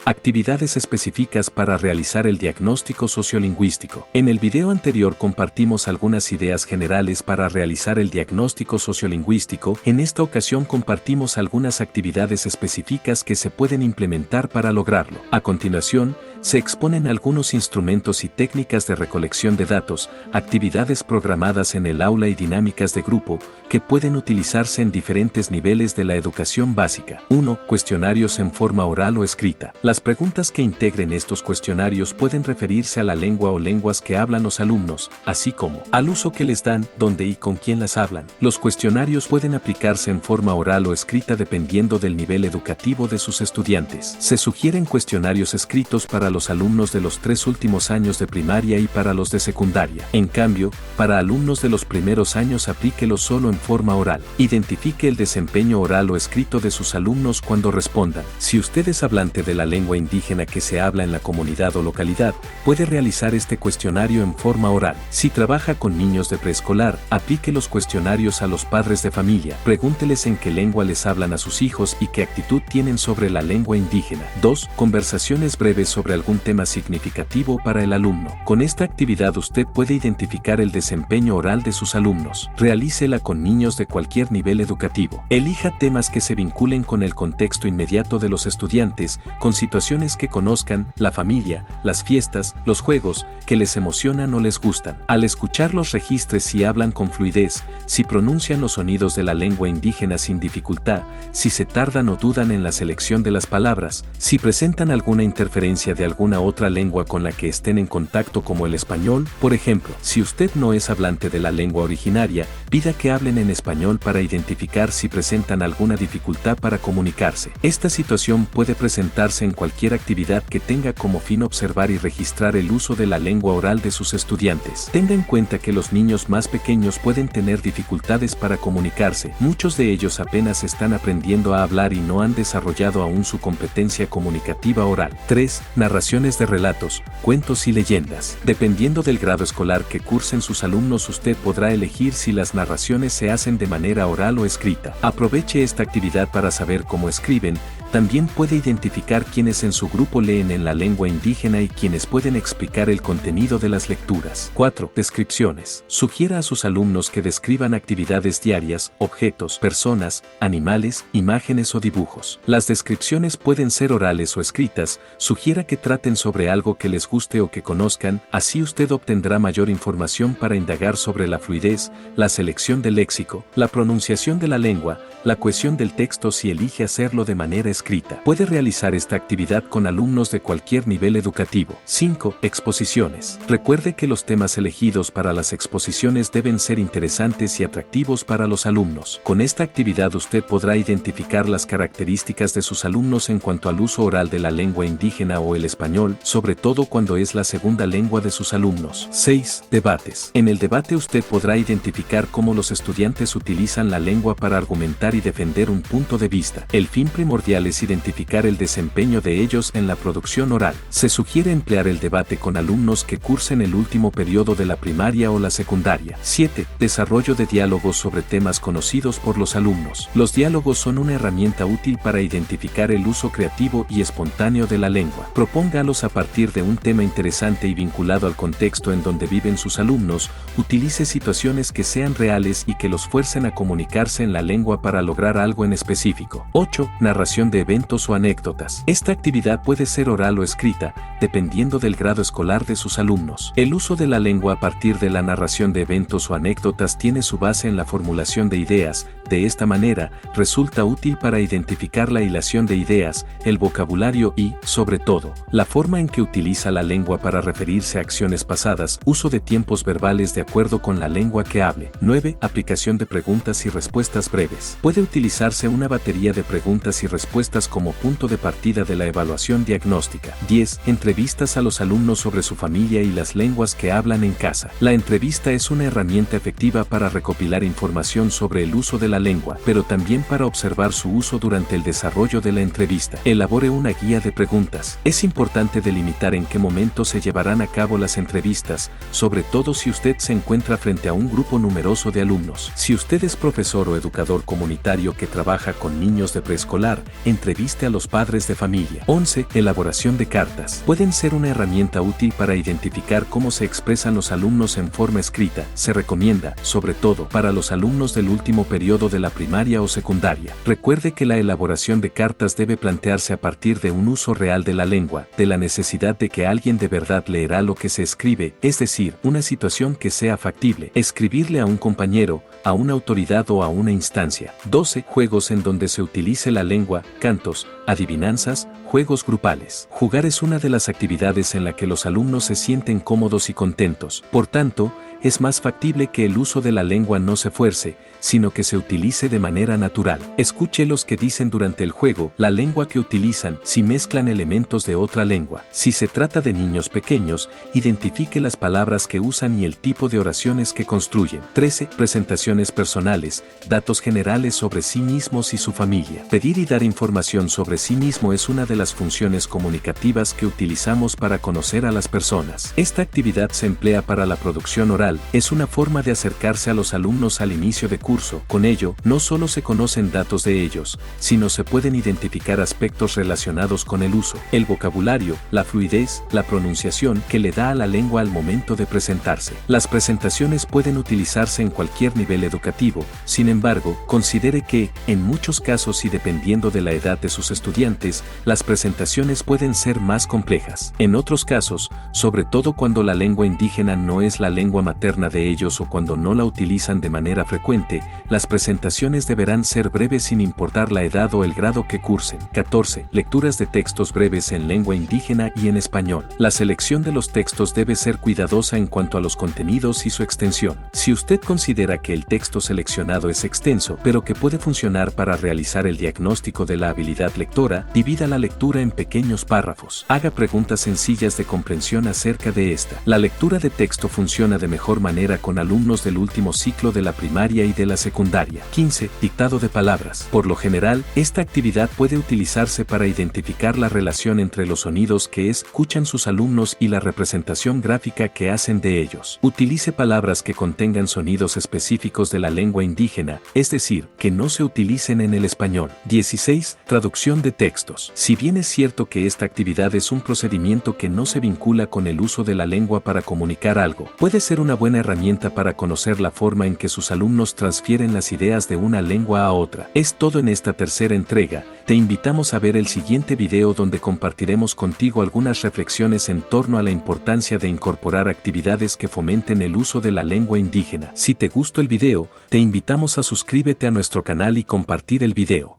Actividades específicas para realizar el diagnóstico sociolingüístico. En el video anterior compartimos algunas ideas generales para realizar el diagnóstico sociolingüístico. En esta ocasión compartimos algunas actividades específicas que se pueden implementar para lograrlo. A continuación, se exponen algunos instrumentos y técnicas de recolección de datos, actividades programadas en el aula y dinámicas de grupo que pueden utilizarse en diferentes niveles de la educación básica. 1. Cuestionarios en forma oral o escrita. Las preguntas que integren estos cuestionarios pueden referirse a la lengua o lenguas que hablan los alumnos, así como al uso que les dan, dónde y con quién las hablan. Los cuestionarios pueden aplicarse en forma oral o escrita dependiendo del nivel educativo de sus estudiantes. Se sugieren cuestionarios escritos para los alumnos de los 3 últimos años de primaria y para los de secundaria. En cambio, para alumnos de los primeros años aplíquelo solo en forma oral. Identifique el desempeño oral o escrito de sus alumnos cuando respondan. Si usted es hablante de la lengua indígena que se habla en la comunidad o localidad, puede realizar este cuestionario en forma oral. Si trabaja con niños de preescolar, aplique los cuestionarios a los padres de familia. Pregúnteles en qué lengua les hablan a sus hijos y qué actitud tienen sobre la lengua indígena. 2. Conversaciones breves sobre algún tema significativo para el alumno. Con esta actividad usted puede identificar el desempeño oral de sus alumnos. Realícela con niños de cualquier nivel educativo. Elija temas que se vinculen con el contexto inmediato de los estudiantes, con situaciones que conozcan, la familia, las fiestas, los juegos, que les emocionan o les gustan. Al escucharlos registre si hablan con fluidez, si pronuncian los sonidos de la lengua indígena sin dificultad, si se tardan o dudan en la selección de las palabras, si presentan alguna interferencia de alguna otra lengua con la que estén en contacto como el español. Por ejemplo, si usted no es hablante de la lengua originaria, pida que hablen en español para identificar si presentan alguna dificultad para comunicarse. Esta situación puede presentarse en cualquier actividad que tenga como fin observar y registrar el uso de la lengua oral de sus estudiantes. Tenga en cuenta que los niños más pequeños pueden tener dificultades para comunicarse. Muchos de ellos apenas están aprendiendo a hablar y no han desarrollado aún su competencia comunicativa oral. 3. Narraciones de relatos, cuentos y leyendas. Dependiendo del grado escolar que cursen sus alumnos, usted podrá elegir si las narraciones se hacen de manera oral o escrita. Aproveche esta actividad para saber cómo escriben. También puede identificar quienes en su grupo leen en la lengua indígena y quienes pueden explicar el contenido de las lecturas. 4. Descripciones. Sugiera a sus alumnos que describan actividades diarias, objetos, personas, animales, imágenes o dibujos. Las descripciones pueden ser orales o escritas. Sugiera que traten sobre algo que les guste o que conozcan, así usted obtendrá mayor información para indagar sobre la fluidez, la selección del léxico, la pronunciación de la lengua, la cohesión del texto si elige hacerlo de manera escrita. Puede realizar esta actividad con alumnos de cualquier nivel educativo. 5. Exposiciones. Recuerde que los temas elegidos para las exposiciones deben ser interesantes y atractivos para los alumnos. Con esta actividad usted podrá identificar las características de sus alumnos en cuanto al uso oral de la lengua indígena o el español, sobre todo cuando es la segunda lengua de sus alumnos. 6. Debates. En el debate usted podrá identificar cómo los estudiantes utilizan la lengua para argumentar y defender un punto de vista. El fin primordial es identificar el desempeño de ellos en la producción oral. Se sugiere emplear el debate con alumnos que cursen el último periodo de la primaria o la secundaria. 7. Desarrollo de diálogos sobre temas conocidos por los alumnos. Los diálogos son una herramienta útil para identificar el uso creativo y espontáneo de la lengua. Propóngalos a partir de un tema interesante y vinculado al contexto en donde viven sus alumnos. Utilice situaciones que sean reales y que los fuercen a comunicarse en la lengua para lograr algo en específico. 8. Narración de eventos o anécdotas. Esta actividad puede ser oral o escrita, dependiendo del grado escolar de sus alumnos. El uso de la lengua a partir de la narración de eventos o anécdotas tiene su base en la formulación de ideas. De esta manera, resulta útil para identificar la hilación de ideas, el vocabulario y, sobre todo, la forma en que utiliza la lengua para referirse a acciones pasadas, uso de tiempos verbales de acuerdo con la lengua que hable. 9. Aplicación de preguntas y respuestas breves. Puede utilizarse una batería de preguntas y respuestas como punto de partida de la evaluación diagnóstica. 10. Entrevistas a los alumnos sobre su familia y las lenguas que hablan en casa. La entrevista es una herramienta efectiva para recopilar información sobre el uso de la la lengua, pero también para observar su uso durante el desarrollo de la entrevista. Elabore una guía de preguntas. Es importante delimitar en qué momento se llevarán a cabo las entrevistas, sobre todo si usted se encuentra frente a un grupo numeroso de alumnos. Si usted es profesor o educador comunitario que trabaja con niños de preescolar, entreviste a los padres de familia. 11. Elaboración de cartas. Pueden ser una herramienta útil para identificar cómo se expresan los alumnos en forma escrita. Se recomienda, sobre todo, para los alumnos del último periodo de la primaria o secundaria. Recuerde que la elaboración de cartas debe plantearse a partir de un uso real de la lengua, de la necesidad de que alguien de verdad leerá lo que se escribe, es decir, una situación que sea factible. Escribirle a un compañero, a una autoridad o a una instancia. 12. Juegos en donde se utilice la lengua, cantos, adivinanzas, juegos grupales. Jugar es una de las actividades en la que los alumnos se sienten cómodos y contentos. Por tanto, es más factible que el uso de la lengua no se fuerce, sino que se utilice de manera natural. Escuche los que dicen durante el juego, la lengua que utilizan, si mezclan elementos de otra lengua. Si se trata de niños pequeños, identifique las palabras que usan y el tipo de oraciones que construyen. 13. Presentaciones personales, datos generales sobre sí mismos y su familia. Pedir y dar información sobre sí mismo es una de las funciones comunicativas que utilizamos para conocer a las personas. Esta actividad se emplea para la producción oral. Es una forma de acercarse a los alumnos al inicio de curso. Con ello, no solo se conocen datos de ellos, sino se pueden identificar aspectos relacionados con el uso, el vocabulario, la fluidez, la pronunciación que le da a la lengua al momento de presentarse. Las presentaciones pueden utilizarse en cualquier nivel educativo, sin embargo, considere que, en muchos casos y dependiendo de la edad de sus estudiantes, las presentaciones pueden ser más complejas. En otros casos, sobre todo cuando la lengua indígena no es la lengua materna de ellos o cuando no la utilizan de manera frecuente, las presentaciones deberán ser breves sin importar la edad o el grado que cursen. 14. Lecturas de textos breves en lengua indígena y en español. La selección de los textos debe ser cuidadosa en cuanto a los contenidos y su extensión. Si usted considera que el texto seleccionado es extenso, pero que puede funcionar para realizar el diagnóstico de la habilidad lectora, divida la lectura en pequeños párrafos. Haga preguntas sencillas de comprensión acerca de esta. La lectura de texto funciona de mejor manera con alumnos del último ciclo de la primaria y de la secundaria. 15. Dictado de palabras. Por lo general, esta actividad puede utilizarse para identificar la relación entre los sonidos que escuchan sus alumnos y la representación gráfica que hacen de ellos. Utilice palabras que contengan sonidos específicos de la lengua indígena, es decir, que no se utilicen en el español. 16. Traducción de textos. Si bien es cierto que esta actividad es un procedimiento que no se vincula con el uso de la lengua para comunicar algo, puede ser una buena herramienta para conocer la forma en que sus alumnos transfieren las ideas de una lengua a otra. Es todo en esta tercera entrega. Te invitamos a ver el siguiente video donde compartiremos contigo algunas reflexiones en torno a la importancia de incorporar actividades que fomenten el uso de la lengua indígena. Si te gustó el video, te invitamos a suscríbete a nuestro canal y compartir el video.